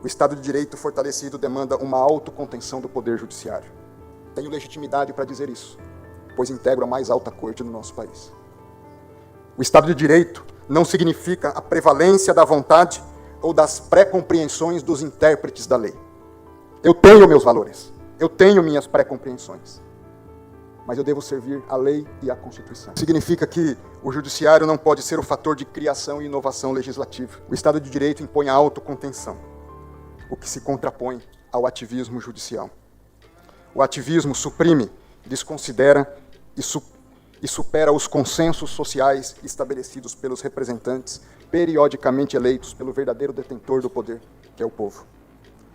O Estado de Direito fortalecido demanda uma autocontenção do Poder Judiciário. Tenho legitimidade para dizer isso, pois integro a mais alta corte no nosso país. O Estado de Direito não significa a prevalência da vontade ou das pré-compreensões dos intérpretes da lei. Eu tenho meus valores, eu tenho minhas pré-compreensões, mas eu devo servir a lei e a Constituição. Significa que o Judiciário não pode ser o fator de criação e inovação legislativa. O Estado de Direito impõe a autocontenção, o que se contrapõe ao ativismo judicial. O ativismo suprime, desconsidera e supera os consensos sociais estabelecidos pelos representantes periodicamente eleitos pelo verdadeiro detentor do poder, que é o povo.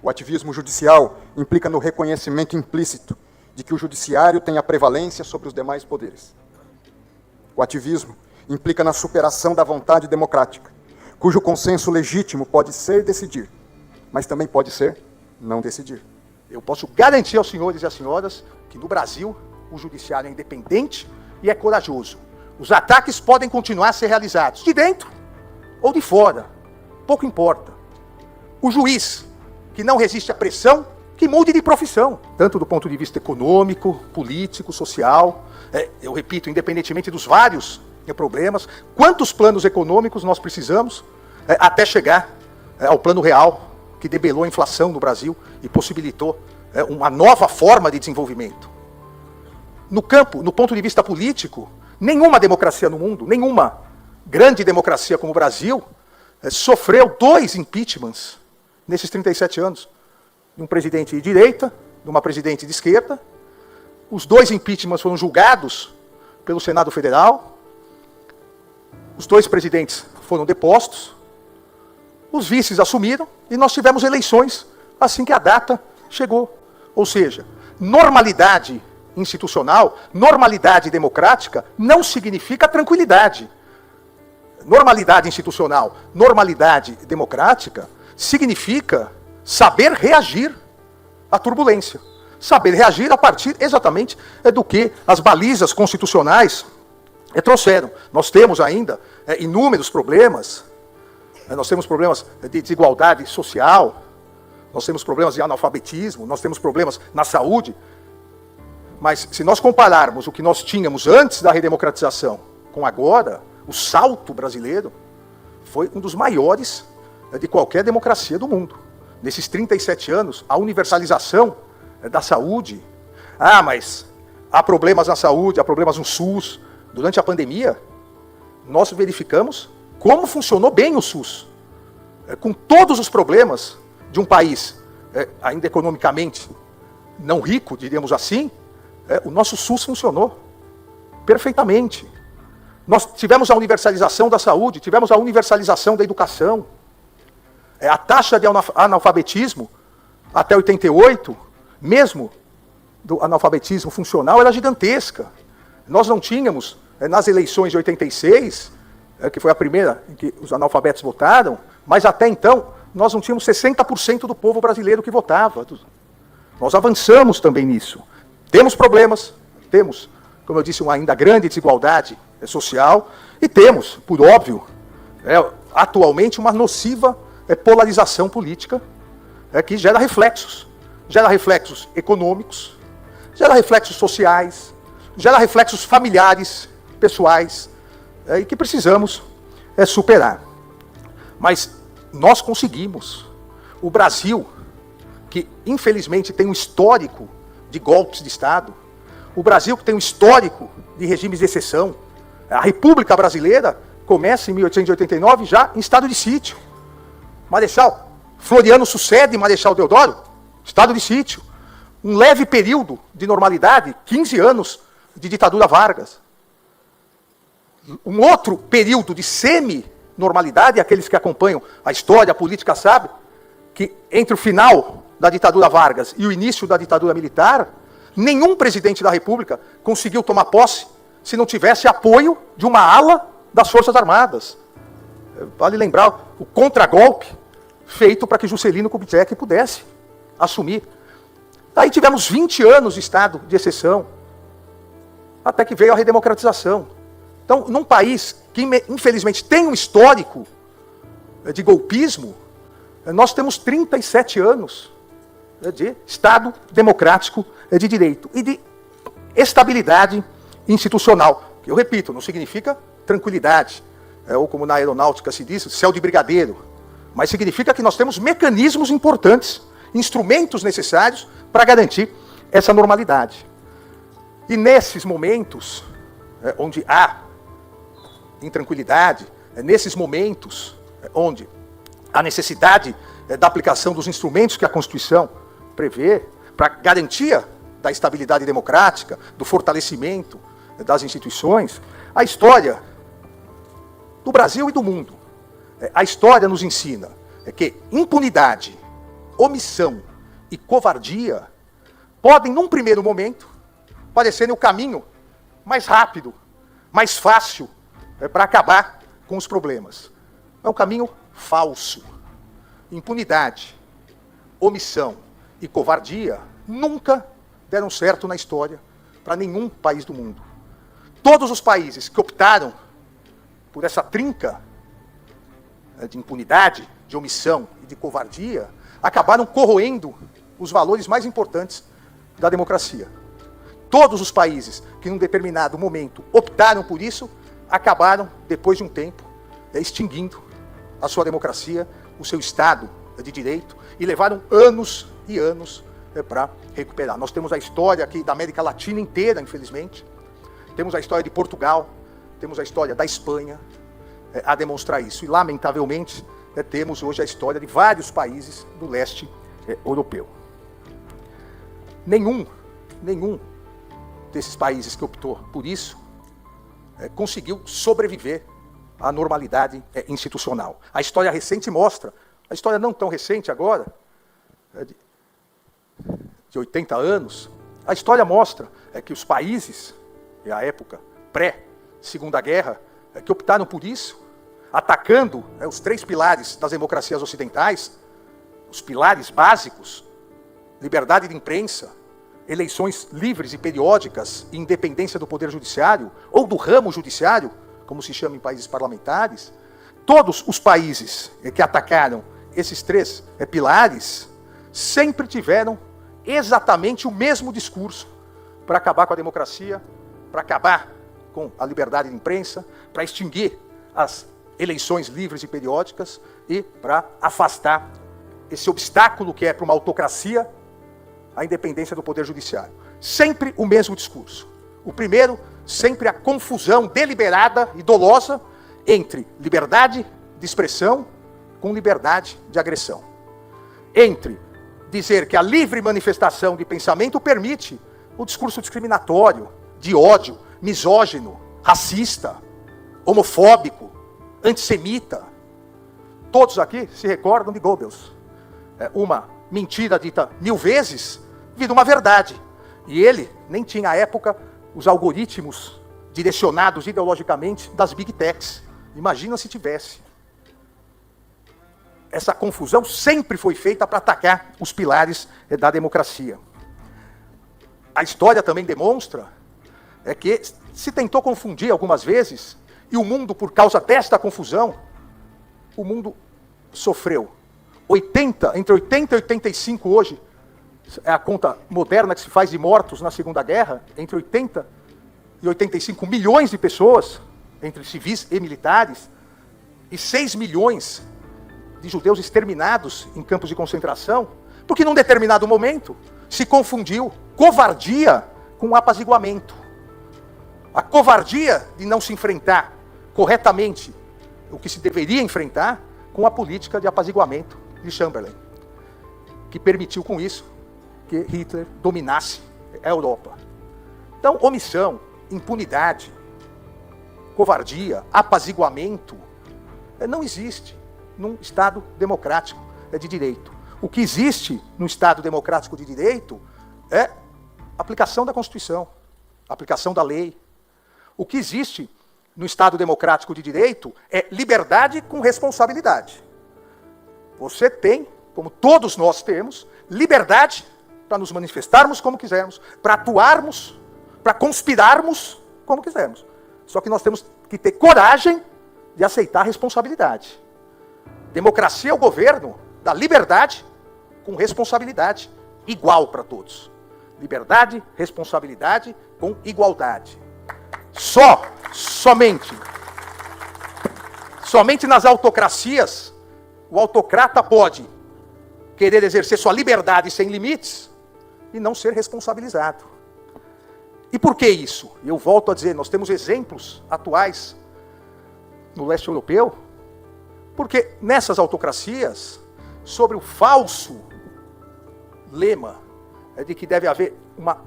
O ativismo judicial implica no reconhecimento implícito de que o judiciário tem a prevalência sobre os demais poderes. O ativismo implica na superação da vontade democrática, cujo consenso legítimo pode ser decidir, mas também pode ser não decidir. Eu posso garantir aos senhores e às senhoras que no Brasil o judiciário é independente e é corajoso. Os ataques podem continuar a ser realizados, de dentro ou de fora, pouco importa. O juiz que não resiste à pressão, que mude de profissão, tanto do ponto de vista econômico, político, social. Eu repito, independentemente dos vários problemas, quantos planos econômicos nós precisamos até chegar ao plano real, que debelou a inflação no Brasil e possibilitou uma nova forma de desenvolvimento. No campo, no ponto de vista político, nenhuma democracia no mundo, nenhuma grande democracia como o Brasil, sofreu 2 impeachments nesses 37 anos. De um presidente de direita, de uma presidente de esquerda. Os 2 impeachments foram julgados pelo Senado Federal. Os 2 presidentes foram depostos. Os vices assumiram e nós tivemos eleições assim que a data chegou. Ou seja, normalidade institucional, normalidade democrática não significa tranquilidade. Normalidade institucional, normalidade democrática significa saber reagir à turbulência. Saber reagir a partir exatamente do que as balizas constitucionais trouxeram. Nós temos ainda inúmeros problemas. Nós temos problemas de desigualdade social, nós temos problemas de analfabetismo, nós temos problemas na saúde. Mas se nós compararmos o que nós tínhamos antes da redemocratização com agora, o salto brasileiro foi um dos maiores de qualquer democracia do mundo. Nesses 37 anos, a universalização da saúde. Mas há problemas na saúde, há problemas no SUS. Durante a pandemia, nós verificamos como funcionou bem o SUS. Com todos os problemas de um país ainda economicamente não rico, diríamos assim, o nosso SUS funcionou perfeitamente. Nós tivemos a universalização da saúde, tivemos a universalização da educação. A taxa de analfabetismo até 88, mesmo do analfabetismo funcional, era gigantesca. Nós não tínhamos, nas eleições de 86, que foi a primeira em que os analfabetos votaram, mas até então nós não tínhamos 60% do povo brasileiro que votava. Nós avançamos também nisso. Temos problemas, temos, como eu disse, uma ainda grande desigualdade social, e temos, por óbvio, atualmente uma nociva polarização política que gera reflexos econômicos, gera reflexos sociais, gera reflexos familiares, pessoais, e que precisamos superar. Mas nós conseguimos. O Brasil, que infelizmente tem um histórico de golpes de Estado, o Brasil que tem um histórico de regimes de exceção, a República Brasileira começa em 1889 já em estado de sítio. Marechal Floriano sucede Marechal Deodoro, estado de sítio. Um leve período de normalidade, 15 anos de ditadura Vargas. Um outro período de semi-normalidade, aqueles que acompanham a história, a política sabem, que entre o final da ditadura Vargas e o início da ditadura militar, nenhum presidente da República conseguiu tomar posse se não tivesse apoio de uma ala das Forças Armadas. Vale lembrar o contragolpe feito para que Juscelino Kubitschek pudesse assumir. Aí tivemos 20 anos de estado de exceção, até que veio a redemocratização. Então, num país que infelizmente tem um histórico de golpismo, nós temos 37 anos de Estado democrático de direito e de estabilidade institucional. Eu repito, não significa tranquilidade, ou como na aeronáutica se diz, céu de brigadeiro, mas significa que nós temos mecanismos importantes, instrumentos necessários para garantir essa normalidade. E nesses momentos onde há intranquilidade, nesses momentos onde há necessidade da aplicação dos instrumentos que a Constituição prevê para garantia da estabilidade democrática, do fortalecimento das instituições, a história do Brasil e do mundo, a história nos ensina que impunidade, omissão e covardia podem, num primeiro momento, parecerem o caminho mais rápido, mais fácil para acabar com os problemas. É um caminho falso. Impunidade, omissão e covardia nunca deram certo na história para nenhum país do mundo. Todos os países que optaram por essa trinca de impunidade, de omissão e de covardia, acabaram corroendo os valores mais importantes da democracia. Todos os países que, num determinado momento, optaram por isso, acabaram, depois de um tempo, extinguindo a sua democracia, o seu Estado de Direito, e levaram anos e anos para recuperar. Nós temos a história aqui da América Latina inteira, infelizmente. Temos a história de Portugal, temos a história da Espanha a demonstrar isso. E, lamentavelmente, temos hoje a história de vários países do leste europeu. Nenhum desses países que optou por isso conseguiu sobreviver à normalidade institucional. A história recente mostra, a história não tão recente agora, de 80 anos, a história mostra que os países, à época pré-Segunda Guerra, que optaram por isso, atacando os três pilares das democracias ocidentais, os pilares básicos, liberdade de imprensa, eleições livres e periódicas e independência do poder judiciário, ou do ramo judiciário, como se chama em países parlamentares, todos os países que atacaram esses três pilares sempre tiveram exatamente o mesmo discurso para acabar com a democracia, para acabar com a liberdade de imprensa, para extinguir as eleições livres e periódicas e para afastar esse obstáculo que é para uma autocracia a independência do poder judiciário. Sempre o mesmo discurso. O primeiro, sempre a confusão deliberada e dolosa entre liberdade de expressão com liberdade de agressão. Entre dizer que a livre manifestação de pensamento permite o discurso discriminatório, de ódio, misógino, racista, homofóbico, antissemita. Todos aqui se recordam de Goebbels. Uma mentira dita 1000 vezes vira uma verdade. E ele nem tinha, à época, os algoritmos direcionados ideologicamente das Big Techs. Imagina se tivesse. Essa confusão sempre foi feita para atacar os pilares da democracia. A história também demonstra que se tentou confundir algumas vezes, e o mundo, por causa desta confusão, o mundo sofreu. Entre 80 e 85 hoje, é a conta moderna que se faz de mortos na Segunda Guerra, entre 80 e 85 milhões de pessoas, entre civis e militares, e 6 milhões de judeus exterminados em campos de concentração, porque num determinado momento se confundiu covardia com apaziguamento. A covardia de não se enfrentar corretamente o que se deveria enfrentar com a política de apaziguamento de Chamberlain, que permitiu com isso que Hitler dominasse a Europa. Então, omissão, impunidade, covardia, apaziguamento, não existe num Estado democrático de direito. O que existe no Estado democrático de direito é aplicação da Constituição, aplicação da lei. O que existe no Estado democrático de direito é liberdade com responsabilidade. Você tem, como todos nós temos, liberdade para nos manifestarmos como quisermos, para atuarmos, para conspirarmos como quisermos. Só que nós temos que ter coragem de aceitar a responsabilidade. Democracia é o governo da liberdade com responsabilidade igual para todos. Liberdade, responsabilidade com igualdade. Somente nas autocracias, o autocrata pode querer exercer sua liberdade sem limites e não ser responsabilizado. E por que isso? Eu volto a dizer, nós temos exemplos atuais no leste europeu, porque nessas autocracias, sobre o falso lema de que deve haver uma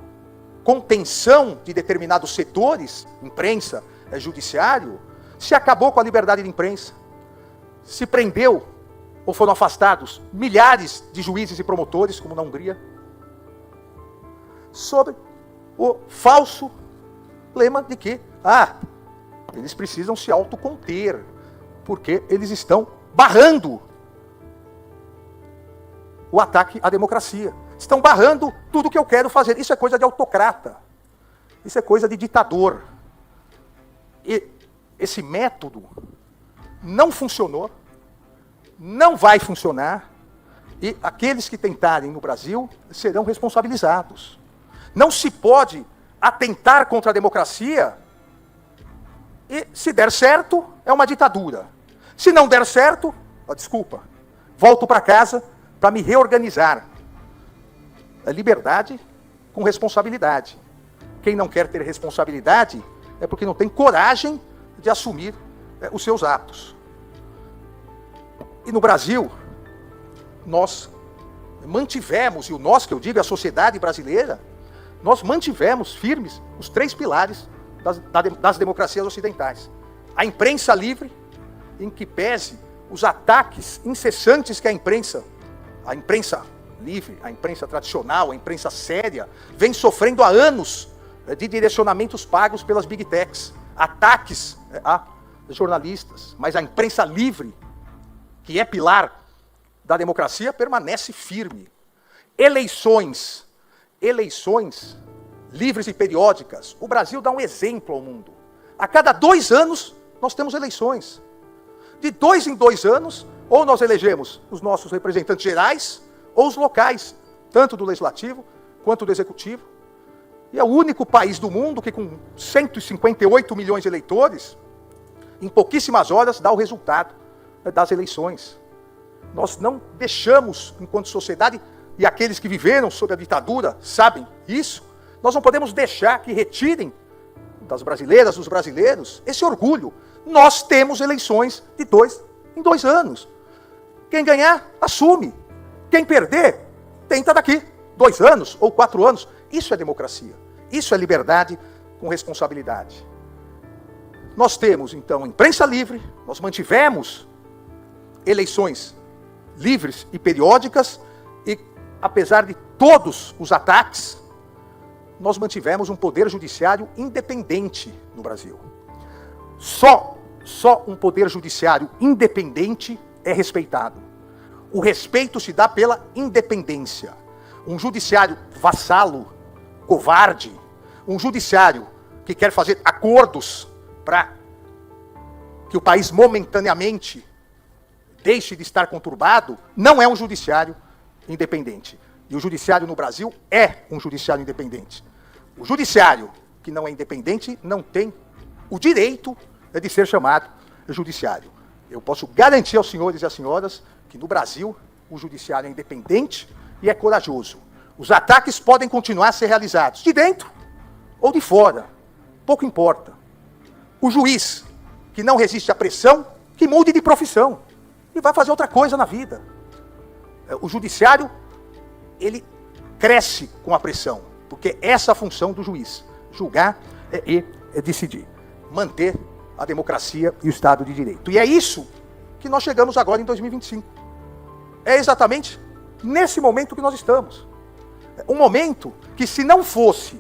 contenção de determinados setores, imprensa, judiciário, se acabou com a liberdade de imprensa, se prendeu ou foram afastados milhares de juízes e promotores, como na Hungria, sobre o falso lema de que, eles precisam se autoconter, porque eles estão barrando o ataque à democracia. Estão barrando tudo o que eu quero fazer. Isso é coisa de autocrata. Isso é coisa de ditador. E esse método não funcionou, não vai funcionar, e aqueles que tentarem no Brasil serão responsabilizados. Não se pode atentar contra a democracia e, se der certo, é uma ditadura. Se não der certo, desculpa, volto para casa para me reorganizar. É liberdade com responsabilidade. Quem não quer ter responsabilidade é porque não tem coragem de assumir os seus atos. E no Brasil, nós mantivemos, e o nós que eu digo é a sociedade brasileira, nós mantivemos firmes os 3 pilares das democracias ocidentais. A imprensa livre, em que pese os ataques incessantes que a imprensa livre, a imprensa tradicional, a imprensa séria, vem sofrendo há anos de direcionamentos pagos pelas big techs, ataques a jornalistas, mas a imprensa livre, que é pilar da democracia, permanece firme. Eleições livres e periódicas. O Brasil dá um exemplo ao mundo. A cada 2 anos, nós temos eleições. De 2 em 2 anos, ou nós elegemos os nossos representantes gerais, ou os locais, tanto do legislativo quanto do executivo. E é o único país do mundo que, com 158 milhões de eleitores, em pouquíssimas horas, dá o resultado das eleições. Nós não deixamos, enquanto sociedade, e aqueles que viveram sob a ditadura sabem isso, nós não podemos deixar que retirem das brasileiras, dos brasileiros, esse orgulho. Nós temos eleições de 2 em 2 anos. Quem ganhar, assume. Quem perder, tenta daqui 2 anos ou 4 anos. Isso é democracia. Isso é liberdade com responsabilidade. Nós temos, então, imprensa livre, nós mantivemos eleições livres e periódicas e, apesar de todos os ataques, nós mantivemos um poder judiciário independente no Brasil. Só um poder judiciário independente é respeitado. O respeito se dá pela independência. Um judiciário vassalo, covarde, um judiciário que quer fazer acordos para que o país momentaneamente deixe de estar conturbado, não é um judiciário independente. E o judiciário no Brasil é um judiciário independente. O judiciário que não é independente não tem o direito de ser chamado judiciário. Eu posso garantir aos senhores e às senhoras que no Brasil o judiciário é independente e é corajoso. Os ataques podem continuar a ser realizados de dentro ou de fora, pouco importa. O juiz que não resiste à pressão, que mude de profissão e vai fazer outra coisa na vida. O judiciário, ele cresce com a pressão, porque essa é a função do juiz, julgar e decidir, manter a democracia e o Estado de Direito. E é isso que nós chegamos agora em 2025. É exatamente nesse momento que nós estamos. Um momento que, se não fosse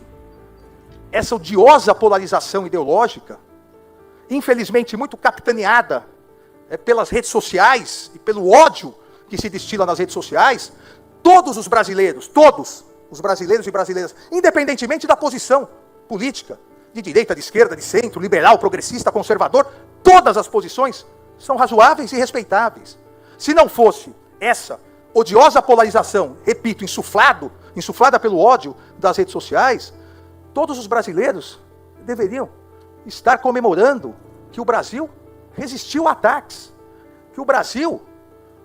essa odiosa polarização ideológica, infelizmente muito capitaneada pelas redes sociais e pelo ódio que se destila nas redes sociais, todos os brasileiros e brasileiras, independentemente da posição política, de direita, de esquerda, de centro, liberal, progressista, conservador, todas as posições são razoáveis e respeitáveis. Se não fosse essa odiosa polarização, repito, insuflada pelo ódio das redes sociais, todos os brasileiros deveriam estar comemorando que o Brasil resistiu a ataques, que o Brasil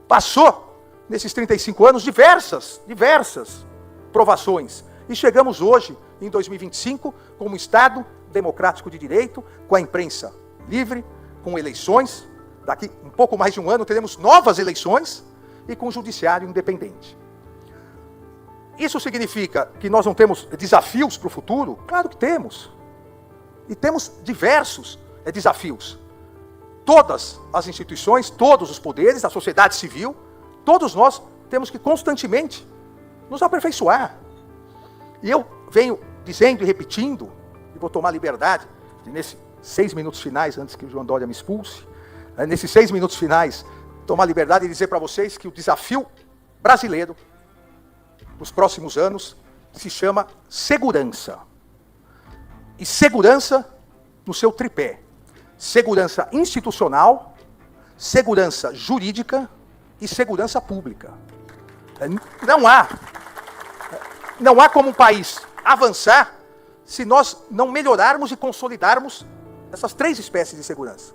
passou, nesses 35 anos, diversas provações. E chegamos hoje, em 2025, como um Estado democrático de direito, com a imprensa livre, com eleições. Daqui um pouco mais de um ano teremos novas eleições e com o judiciário independente. Isso significa que nós não temos desafios para o futuro? Claro que temos. E temos diversos desafios. Todas as instituições, todos os poderes, a sociedade civil, todos nós temos que constantemente nos aperfeiçoar. E eu venho dizendo e repetindo, e vou tomar liberdade, de nesses 6 minutos finais, antes que o João Dória me expulse, nesses 6 minutos finais, tomar liberdade e dizer para vocês que o desafio brasileiro nos próximos anos se chama segurança. E segurança no seu tripé. Segurança institucional, segurança jurídica e segurança pública. Não há como um país avançar se nós não melhorarmos e consolidarmos essas 3 espécies de segurança.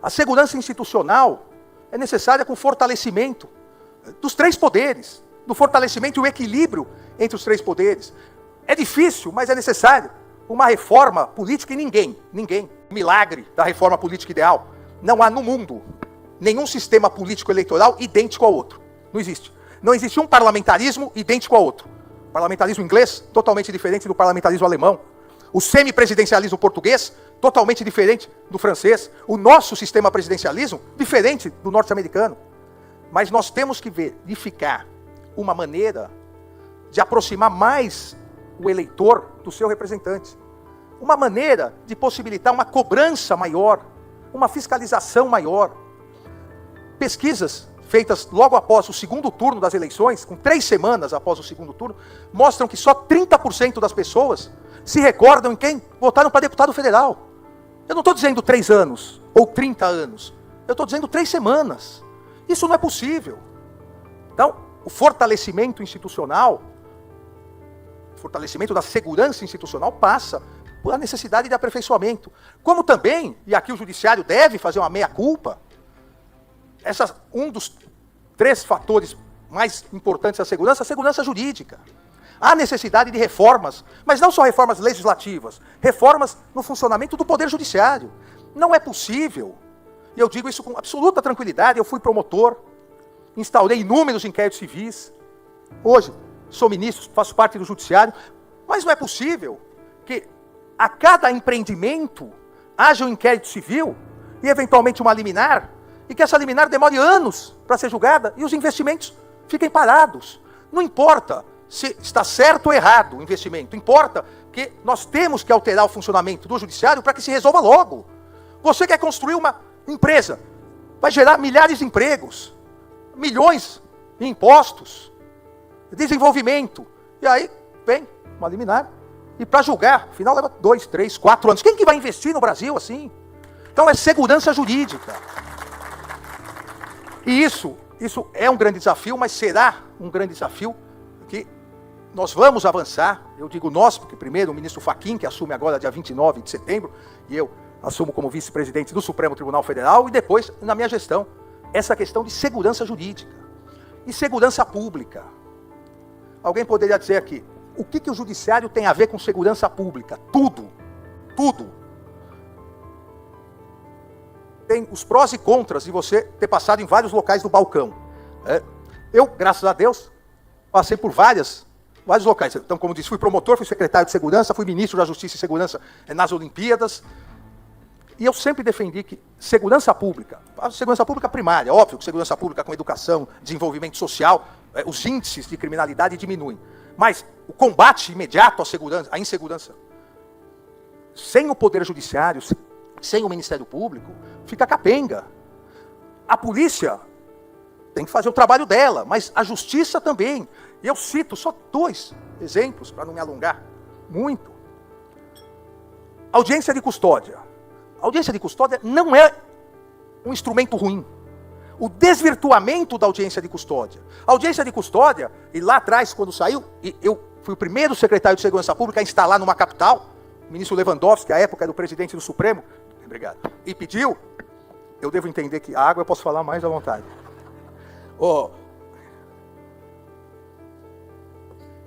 A segurança institucional é necessária com o fortalecimento dos 3 poderes, do fortalecimento e o equilíbrio entre os 3 poderes. É difícil, mas é necessário uma reforma política e ninguém, milagre da reforma política ideal. Não há no mundo nenhum sistema político eleitoral idêntico ao outro. Não existe. Não existe um parlamentarismo idêntico ao outro. O parlamentarismo inglês, totalmente diferente do parlamentarismo alemão. O semipresidencialismo português, totalmente diferente do francês. O nosso sistema presidencialismo, diferente do norte-americano. Mas nós temos que verificar uma maneira de aproximar mais o eleitor do seu representante. Uma maneira de possibilitar uma cobrança maior, uma fiscalização maior. Pesquisas feitas logo após o segundo turno das eleições, com 3 semanas após o segundo turno, mostram que só 30% das pessoas se recordam em quem votaram para deputado federal. Eu não estou dizendo 3 anos ou 30 anos. Eu estou dizendo 3 semanas. Isso não é possível. Então, o fortalecimento institucional, o fortalecimento da segurança institucional passa por a necessidade de aperfeiçoamento. Como também, e aqui o judiciário deve fazer uma meia-culpa, um dos 3 fatores mais importantes da segurança, a segurança jurídica. Há necessidade de reformas, mas não só reformas legislativas, reformas no funcionamento do Poder Judiciário. Não é possível, e eu digo isso com absoluta tranquilidade, eu fui promotor, instaurei inúmeros inquéritos civis, hoje sou ministro, faço parte do Judiciário, mas não é possível que a cada empreendimento haja um inquérito civil e eventualmente uma liminar, e que essa liminar demore anos para ser julgada e os investimentos fiquem parados. Não importa se está certo ou errado o investimento, importa que nós temos que alterar o funcionamento do judiciário para que se resolva logo. Você quer construir uma empresa, vai gerar milhares de empregos, milhões de impostos, desenvolvimento, e aí vem uma liminar, e para julgar, afinal leva 2, 3, 4 anos. Quem que vai investir no Brasil assim? Então é segurança jurídica. E isso é um grande desafio, mas será um grande desafio que nós vamos avançar. Eu digo nós, porque primeiro o ministro Fachin, que assume agora dia 29 de setembro, e eu assumo como vice-presidente do Supremo Tribunal Federal, e depois, na minha gestão, essa questão de segurança jurídica e segurança pública. Alguém poderia dizer aqui, o que o judiciário tem a ver com segurança pública? Tudo. Tem os prós e contras de você ter passado em vários locais do balcão. Eu, graças a Deus, passei por vários locais. Então, como disse, fui promotor, fui secretário de segurança, fui ministro da Justiça e Segurança nas Olimpíadas. E eu sempre defendi que segurança pública primária, óbvio que segurança pública com educação, desenvolvimento social, os índices de criminalidade diminuem. Mas o combate imediato à insegurança, sem o Poder Judiciário, sem o Ministério Público, fica capenga. A polícia tem que fazer o trabalho dela, mas a justiça também. E eu cito só 2 exemplos, para não me alongar muito. Audiência de custódia. A audiência de custódia não é um instrumento ruim. o desvirtuamento da audiência de custódia. A audiência de custódia, e lá atrás, quando saiu, e eu fui o primeiro secretário de Segurança Pública a instalar numa capital, o ministro Lewandowski, que à época era o presidente do Supremo, obrigado, e pediu, eu devo entender que a água eu posso falar mais à vontade.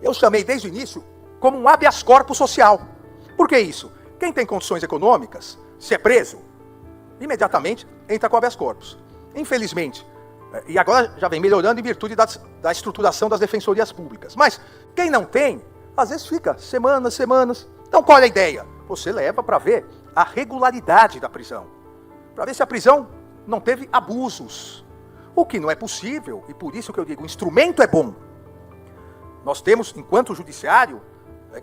Eu chamei desde o início como um habeas corpus social. Por que isso? Quem tem condições econômicas, se é preso, imediatamente entra com habeas corpus. Infelizmente, e agora já vem melhorando em virtude da estruturação das defensorias públicas. Mas quem não tem, às vezes fica semanas. Então qual é a ideia? Você leva para ver a regularidade da prisão. Para ver se a prisão não teve abusos. O que não é possível, e por isso que eu digo, o instrumento é bom. Nós temos, enquanto judiciário,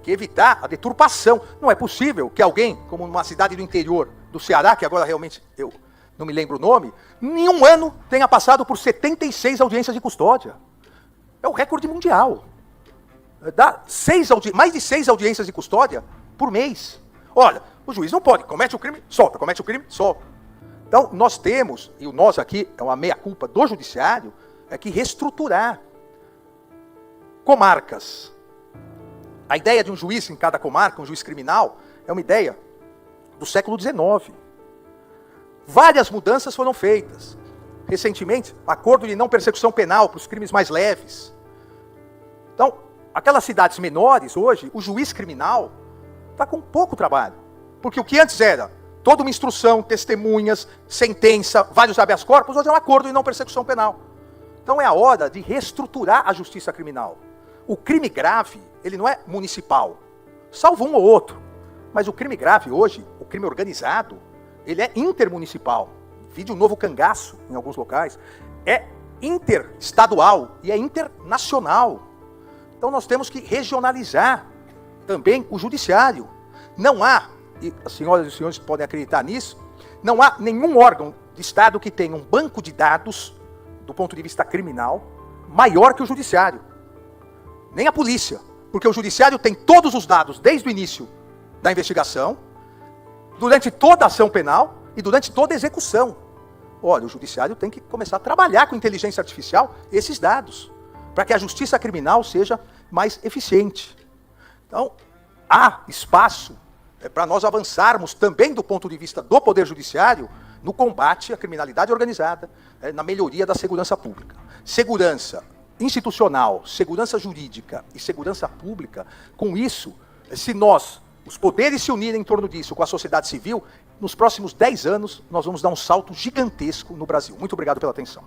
que evitar a deturpação. Não é possível que alguém, como numa cidade do interior do Ceará, que agora realmente eu não me lembro o nome, em um ano tenha passado por 76 audiências de custódia. É o recorde mundial. Dá mais de 6 audiências de custódia por mês. Olha, o juiz não pode, comete o crime, solta, comete o crime, solta. Então, nós temos, e o nós aqui é uma meia-culpa do judiciário, é que reestruturar comarcas. A ideia de um juiz em cada comarca, um juiz criminal, é uma ideia do século XIX. Várias mudanças foram feitas. Recentemente, acordo de não persecução penal para os crimes mais leves. Então, aquelas cidades menores, hoje, o juiz criminal está com pouco trabalho. Porque o que antes era toda uma instrução, testemunhas, sentença, vários habeas corpus, hoje é um acordo de não persecução penal. Então é a hora de reestruturar a justiça criminal. O crime grave, ele não é municipal, salvo um ou outro. Mas o crime grave hoje, o crime organizado, ele é intermunicipal. Vide o novo cangaço em alguns locais. É interestadual e é internacional. Então nós temos que regionalizar também o judiciário. Não há, e as senhoras e os senhores podem acreditar nisso, não há nenhum órgão de Estado que tenha um banco de dados, do ponto de vista criminal, maior que o judiciário. Nem a polícia, porque o judiciário tem todos os dados desde o início da investigação, durante toda a ação penal e durante toda a execução. Olha, o judiciário tem que começar a trabalhar com inteligência artificial esses dados, para que a justiça criminal seja mais eficiente. Então, há espaço para nós avançarmos também do ponto de vista do Poder Judiciário no combate à criminalidade organizada, na melhoria da segurança pública. Segurança institucional, segurança jurídica e segurança pública, com isso, se nós, os poderes se unirem em torno disso com a sociedade civil, nos próximos 10 anos nós vamos dar um salto gigantesco no Brasil. Muito obrigado pela atenção.